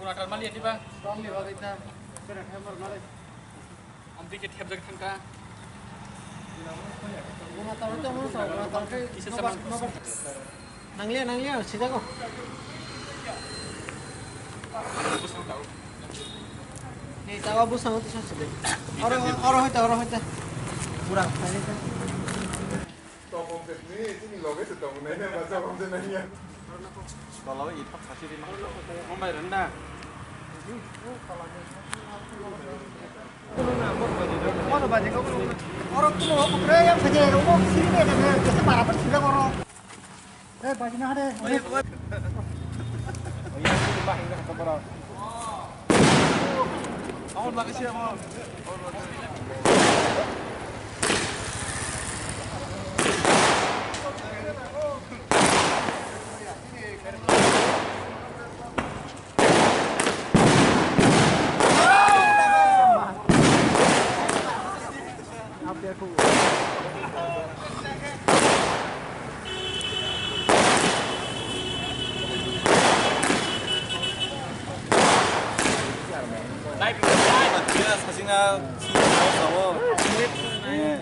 Kurang terlalu lihat nih bang. Ambil ke tiap jaga tangka. Nanglia, sida kok. Nih, tahu bus sama tuh sudah. Orang itu. Kurang. Topong teknik ini logo itu topong ini bahasa orang senangnya. Kalau itu pasti di mana? Ngomong rendah. Mana banyak kok orang tuh mau kere yang saja rumah sini deh kan kita para pun sudah orang bajunya ada Oh iya itu bah ini kata orang awal bagus ya mau 사진아 나와. 네.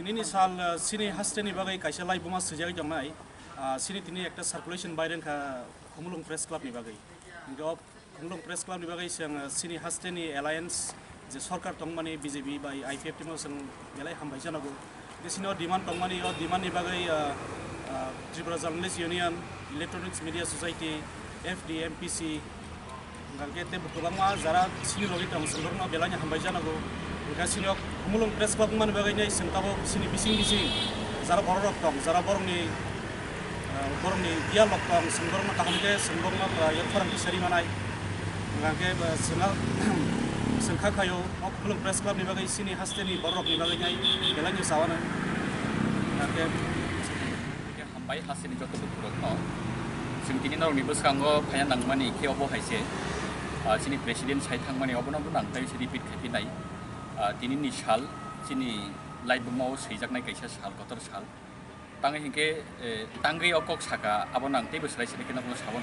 Ini sal sini hasreni bagai kaisa lai buma sejak jamai sini tini ekta circulation bayren ka Khumulung Press Club ni bagai job Khumulung Press Club ni bagai siang sini hasreni alliance je sarkar tongmani BJP by IPF timo sang belai hambai janago de sini demand tongmani demand ni bagai Tripura Journalists Union Electronics Media Society FDMPC ngalke te bukobangma jara sini logi tong sendorna belanya hambai janago Kasih Khumulung Press Club man bagainya sengkabo sini bising zara borok tong zara borongni dialog tong sengborna kahamke sengborna yang orang disari manai ngake sengka kayo Khumulung Press Club ni bagai sini hasteni borok ni bagainya belanya sawana ngake hambai hasteni joto buruk no sengkini nang ni beskango phayan nangmani ke obo haise sini presiden sai thangmani obono nang tai sidi pit khapinai Tini ni sal, sini light bumau sejak naik kaisa sal, kotor sal. Tangi hingke tanggi okok saka, abon nang tebus rai sini kena punya sabon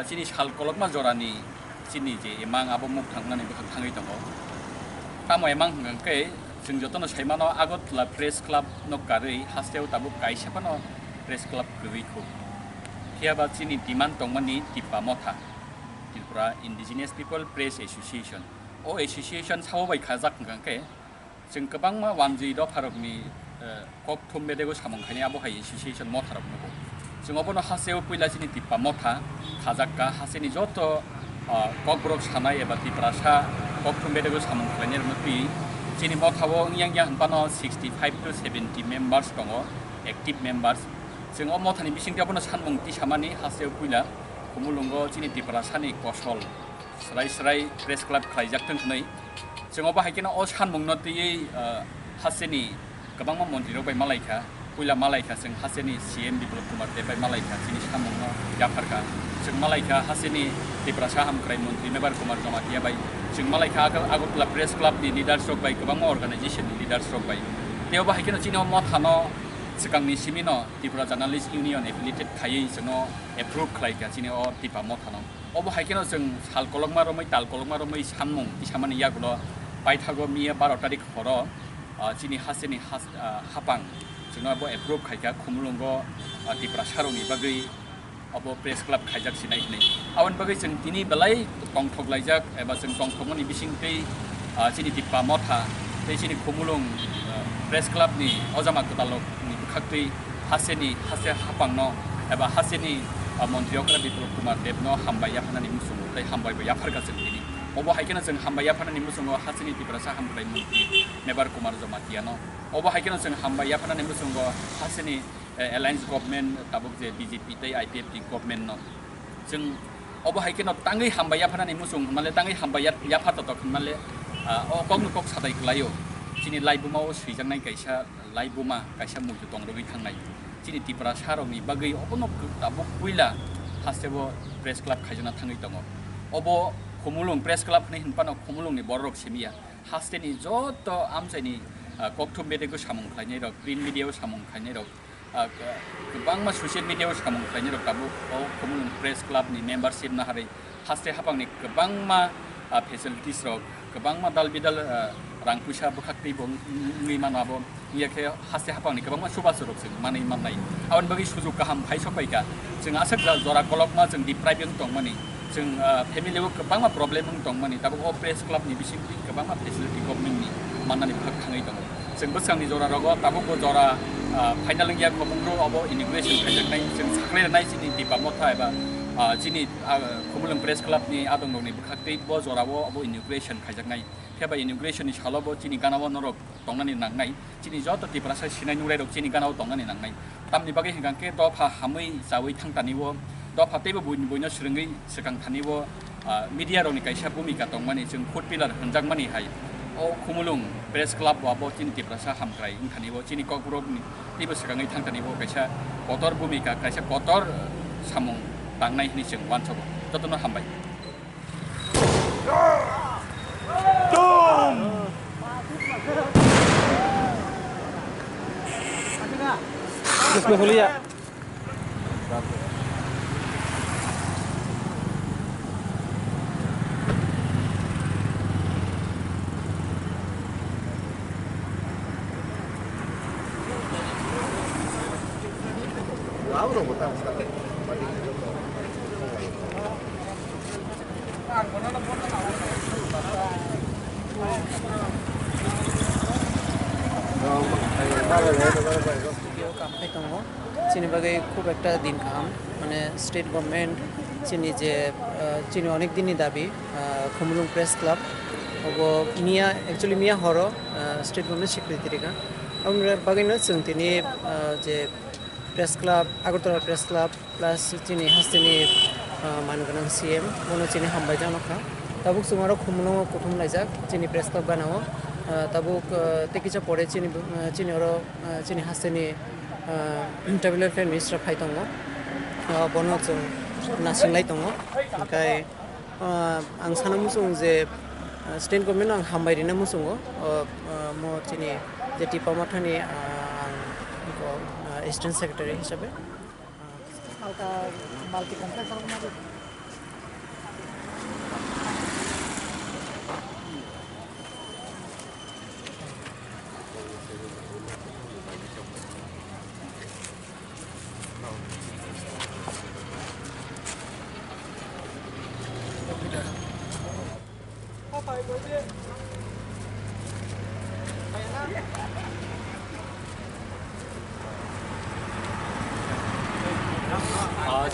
sini sal kolok ma jorani, sini je emang abon muk thangna ni bukan tangi tongo. Kamu emang hingke sengjotono saimano agot la press club nok kari hasteu tabu kaisa pano press club kuriku. Kia bat sini demand tongmani tipa motha, Tripura Indigenous People Press Association. Association 사업의 가작 관계 지금 그방마 완주도 파럭니 꼭 돈매되고 사몽하니 아보하이 association 못하라고 보고 지금 어번호 하세요 뿌일라지니 뒷바 못하 가작가 하세니 저도 꼭브록 사나이에 바티 프라사 꼭 돈매되고 사몽하니 이러면 지니 못하고 양양 한반어 65 to 70 members 동어 active members 지금 못하니 미싱 되어보는 산몽 띠샤마니 하세요 뿌일라 고물롱거 지니 뒷프라사니 고솔 serai press club khaijak tengkhnai जों बाहायकेना अ सानमुंनति हासेनि गोबां मन्दिराव बाय मालायखा कुइला मालायखा जों हासेनि सीएम बिप्लब कुमार देव बाय मालायखा जोंनि सानमुंनो जाफारखा जों मालायखा हासेनि त्रिपुरा हामख्राय मन्त्रि मेबार कुमार जमातिया बाय जों मालायखा आगरतला प्रेस क्लाबनि लिडारशिप बाय गोबां अर्गानाइजेशननि लिडारशिप बाय देव बाहायकेना चिनो मथानो सिगांनि सिमिनो त्रिपुरा जार्नालिस्ट इउनियन एफिलिएटेड खायै जोंनो एप्रुभ खालायखा चिनो अ तिपा मथानो अ बाहायकेना जों साल कलकमा रमै ताल कलकमा रमै सानमुं तिसामानि यागुलो बायथागो मिया 12 तारिख हरो चिनि हासेनि हापां जोंनो अब एप्रुभ खायखा खुमलुंगो त्रिपुरा सारौनि बागै अब प्रेस क्लाब खायजाक सिनाय नै आवन बागै जों दिनै बेलाय गंथगलायजाक एबा जों गंथगमनि बिसिंकै चिनि तिपा मथा बै चिनि खुमलुं प्रेस क्लाबनि अजामा कतालकनि बुखाक्तै हासे हापांनो एबा हासेनि Montreal kara Biplop Kumar Dev no hambaya phanani musungo tai hambai baya pharga जों ini obo haikena जों hambaya phanani musungo hasini tiprasa hambai mantri Mebar Kumar Jamatia no obo haikena जों hambaya phanani musungo hasini alliance government tabuk je BJP tai IPF government no जों obo haikena tangai hambaya phanani musung male tangai hambaya ya phato to male o kong kok sadai klayo chini laibuma o swijang kaisa laibuma kaisa muju tongroi thangnai chini tipra saroni bagai obono tabuk puila hasebo press club khaijana thangai tongo obo khumulung press club ni hinpano khumulung ni borok semia hasteni joto amsaini kokthum bedego samung khlainai rok print media samung khlainai rok गोबां ससियेल मिडियायाव सामं खालायनो रकाबो कमुन प्रेस क्लाबनि मेम्बारशिप नाहारै हास्ते हाबांनि गोबां मा फेसिलिटिस रक गोबां मा दाल बिदाल रां फैसा बखाक्ति बंनि मानाबो इयाखे हास्ते हाबांनि गोबां मा सुबास रक जों मानै माननाय आवन बागै सुजुग गाहाम फायसबायगा जों आसक जरा गलक मा जों डिप्राइबिं दं माने जों फेमिलियाव गोबां मा प्रब्लेम दं माने दाबो प्रेस क्लाबनि बिसिंनि गोबां मा फेसिलिटि गभर्नमेन्टनि माननानै खाङै दं जों बोसांनि जरा रग दाबो जरा फाइनाल इंगिया खमंग्रो अब इनिग्रेशन खायजनाय जों साखलायनाय जिनि दिपामथा एबा जिनि खमुलुं प्रेस क्लाबनि आदंगनि बखाक्ति ब जराबो अब इनिग्रेशन खायजनाय फेबा इनिग्रेशननि सालबो जिनि गानाव नरक दंनानि नांनाय जिनि जत दिप्रासा सिनाय नुराय रक जिनि गानाव दंनानि नांनाय तामनि बागै हिगांके दफा हामै जावै थांतानिबो दफा तेबो बयनो सुरङै सिगां थानिबो मिडिया रनि कायसा भूमिका दंमानि जों फुट पिलार होनजागमानि हाय o khumulung press club wa bo tin tiprasa hamkrai inkhani bo chini kokrok ni tibo sakangai thangtani bo kaisa kotor bhumika kaisa kotor samung tangnai ni jeng wansobo totono hambai dom bismillah Abro botamos también. কামখাই দङ চিনি বাগै খুব একটা দিন কাম মানে state government চিনি যে চিনি অনেক দিনই দাবি খমুলুং প্রেস ক্লাব अब मिया एक्चुअली मिया हर स्टेट गभर्नमेंट स्वीकृति रेखा আমরা বাগैनो जों दिनै जे press club Agartala press club plus चिनी हास्टेनि मानगोनां सीएम बनो चिनी हामबाय जानखा ताबुक सुमारो खुमनो कुथुम लाइजाक चिनी प्रेस क्लाब बानावो ताबुक तेकिचा परे चिनी चिनिरो चिनी हास्टेनि टेबुलर फेन मिनिस्टार फाइ दङ बनो जों नासिंलाय दङ ओमफ्राय आं सानो मुसुं जे स्टेट गभर्नमेन्ट आं हामबायरिनो मुसुङो म चिनी जे टिपामाथानि एसिस्टेंट सेक्रेटारि हिसाबै हालका माल्टी कम्प्लेक्स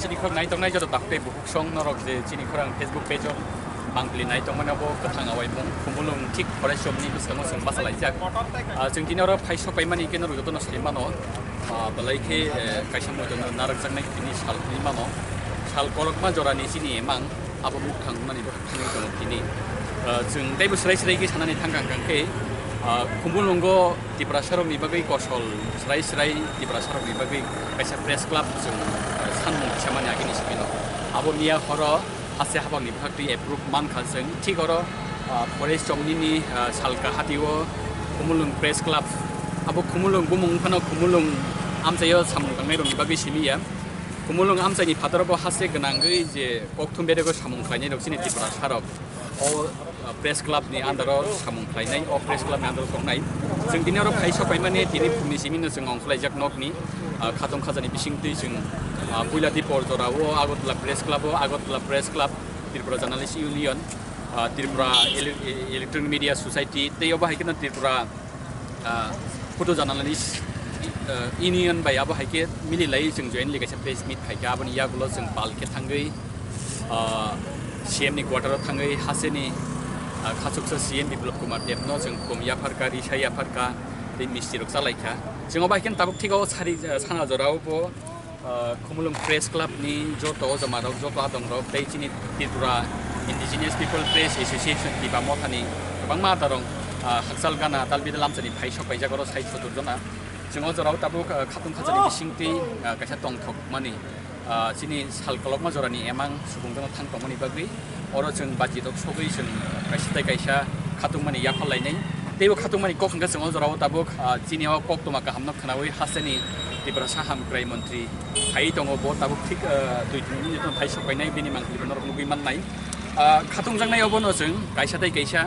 चिनिखर नाय दंनाय जत दाखते बुक सं नरक जे चिनिखर आं फेसबुक पेज बांग्लि नाय दंमोनाबो गोथाङावै बुं खुमुलुं थिक फरायसबनि गोसोआव जों बासालायजाक जों दिनाव फायसबाय मानि केन रुजतन सैमानो बलायखे कायसा मदन नारकजांनाय बिनि सालनि मानो साल करकमा जरानि चिनि एमां आबो मुख थांनानै थांनाय दं दिनि जों दाय बोसोराय सोरायगे सानानै थांगांगांखे खुमुलुंगो दिप्रासारनि बागै कसल स्राय स्राय दिप्रासारनि बागै कायसा प्रेस क्लाब जों सानमुं फिसामानि आगिनि सिबिनो आबो मिया हर हासे हाबांनि फाक्ति एप्रुभ मानखाजों थिग हर फरेस्ट जमनिनि सालका हातिओ खुमुलुं प्रेस क्लाब आबो खुमुलुं बुमुं फानो खुमुलुं आमसायो सामुं थांनाय रंनि बागै सिमिया खुमुलुं आमसायनि फादरबो हासे गोनांगै जे कक्थुम बेरेगो सामुं खायनाय रक्सिनि दिप्रासारक अ प्रेस क्लाबनि आन्दाराव सामुं खायनाय अ प्रेस क्लाबनि आन्दाराव दंनाय जों दिनाव फायसबाय माने दिनै फुंनि सिमिनो जों अंखलायजाक नकनि खाथं खाजानि बिसिंथि जों पुइला दिपर जराव Agartala press club Tripura journalist union Tripura electronic media society तैयाव बाहायगोन त्रिपुरा फट' journalist union by abo haike mili lai जों join legation press meet khaika aboni yagulo जों balke thangai CM ni quarter thangai haseni khachuksa CM biplop kumar debno जों komya pharka risaya pharka dei mistirok salaika जों aba haike tabuk thigao sari sana jorao bo khumulung press club ni joto jamarok joto adongrok dei chini Tripura Indigenous People Press Association di Bamothani bangma tarong haksal gana talbi dalam seni phaisok paijagoro sai chodurjona जों जराव ताबुक खाथुम खाजानि बिसिंति कायसा तंथक मानि चिनि सालकलक माजरानि एमां सुबुंजों थांतमनि बागै अर जों बाजिदक सबै जों कायसा कायसा खाथुम मानि याफालायनाय तेबो खाथुम मानि कखंगा जों जराव ताबुक चिनियाव कक्तमा गाहामनो खनावै हासेनि त्रिपुरा साहामग्राय मन्त्रि फाइ दङ बो ताबुक थिक 2-3 मिनिट फाइसक बायनाय बिनि मांखलि बनर मुगै माननाय खाथुम जांनायाव बनो जों कायसा कायसा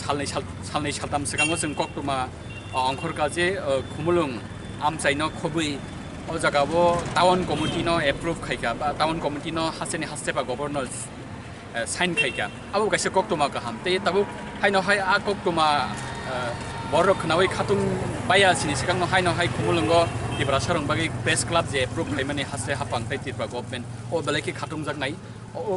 सालनै सालथाम सिगाङाव जों कक्तमा अंखर काजे खुमुलुं आमचाइनो खबै ओ जगाबो टाउन कमिटिनो एप्रुव खायका बा टाउन कमिटिनो हासेनि हासेबा गभर्नर साइन खायका आबो गायसे कक्तमा गाहाम ते ताबु हायनो हाय आ कक्तमा बरक खनावै खातुम बाया सिनि सिगांनो हायनो हाय खुमुलुंगो त्रिपुरा सरं बागै प्रेस क्लाब जे एप्रुव खायमानि हासे हापां ताइ त्रिपुरा गभर्नमेन्ट ओ बेलेखि खातुम जागनाय ओ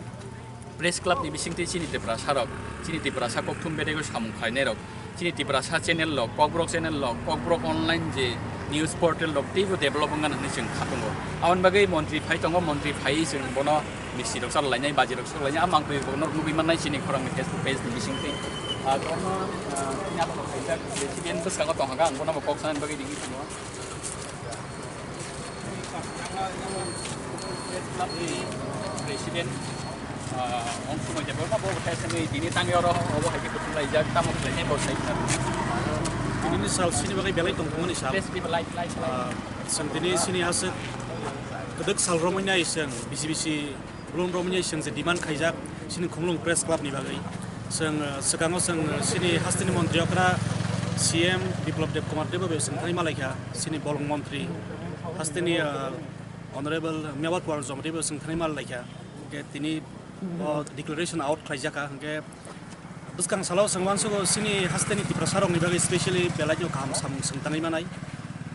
प्रेस क्लाब नि बिसिंति चिनि त्रिपुरा सरक चिनि त्रिपुरा सा कक्तुम बेदेगो सामुं खायनेरक चिनि त्रिपुरा सा चैनल लक ककब्रक चैनल लक ककब्रक ऑनलाइन जे न्यूज पोर्टल लक टीवी डेभलपिंग होननानै जों खातुंगो आवन बागै मन्त्रि फाइ दङ मन्त्रि फाइ जों बनो मिसिरक सालायनाय बाजिरक सालायनाय आमां फै बनो मुगिमाननाय चिनि खरांनि फेसबुक पेज नि बिसिंति आनो न्याप खायजा रेसिडेन्ट बसकाङा दंहागा आं बनो कक सानान बागै दिगि दङ क्लाब नि resident on semua jabal apa bukan seni ini tangga orang apa lagi betul lagi jadi tamu lainnya bos saya ini sal sini bagai belai tongkongan ini sal let's be like sentini sini hasil kedek sal romanya iseng bisi belum romanya iseng sediman kaijak sini kumulung press club ni bagai seng sekarang seng sini hastini menteri okra CM Biplop Deb Kumar Deb beseng kali Malaysia sini bolong menteri hastini honorable Mewat Kuala Zomri beseng kali Malaysia ke tini declaration out kaijaka ke buskang salau sangwan so sini hasteni Tripura sarong ni bagai especially belajo kaham sangtanai manai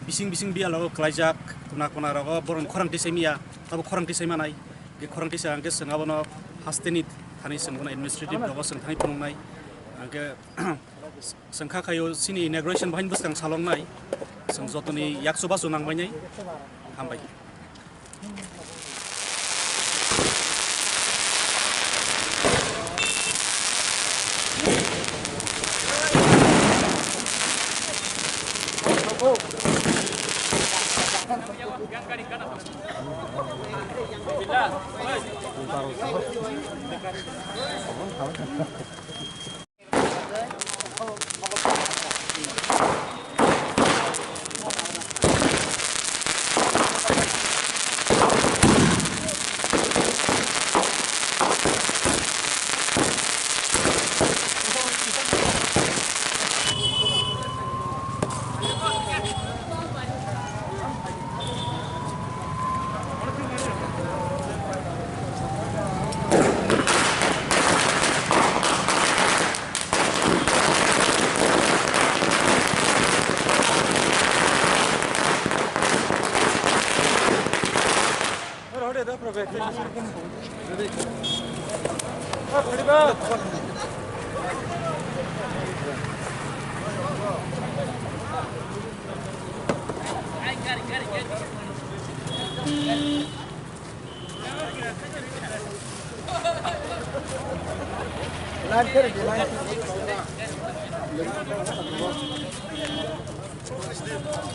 bising bia lago kaijak kuna rago boron khorang tisemia tabu khorang tisai manai ke khorang tisai angke sangabono hasteni thani sangona administrative lago sangthani punungnai angke sangkha khayo sini inauguration bahin buskang salong nai sang jotoni 100 junang bainai hambai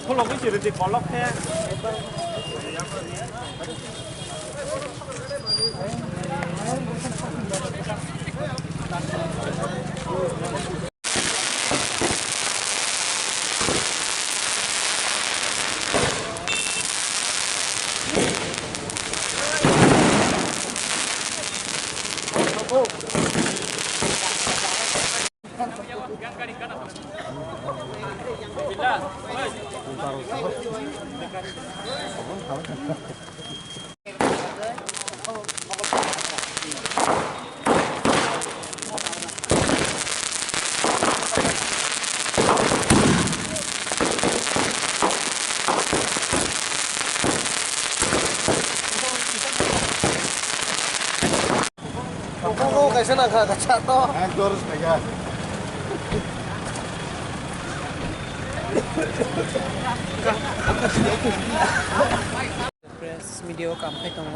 Không lọc cái chuyện thì có lọc thế. kaisa na kaca to. Terus kayak press মিডিয়াও কাম খাই দङ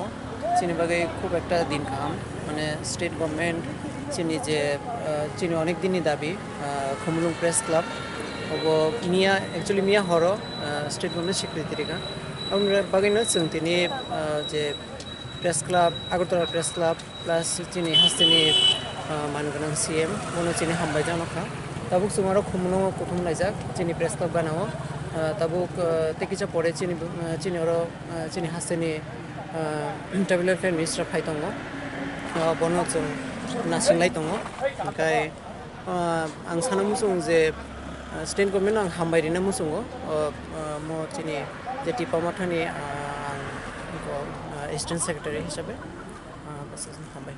চিনি বাগै খুব একটা দিন কাম মানে state government চিনি যে চিনি অনেক দিনই দাবি খুমলুং প্রেস ক্লাব अब मिया एक्चुअली मिया हर स्टेट गभर्नमेंट स्वीकृति रेखा और बागैनो जों दिनै जे press club Agartala press club plus चिनि हास्टेनि मानगोनां सीएम मनो चिनि हामबाय जानखा ताबुक जों आरो खुमलुं कुथुम लायजाक चिनि प्रेस क्लाब बानावो ताबुक तेकिचा परे चिनि आरो चिनि हास्टेनि ट्राइबेल वेलफेयार मिनिस्टार फाय दङ बनो जों नासिंलाय दङ ओमफ्राय आं सानो जों जे स्टेट गभर्नमेंट आं हामबायनो मुसुङो म चिनि जे टिपा माथानि एसिस्टेंट सेक्रेटारि हिसाबै हामबाय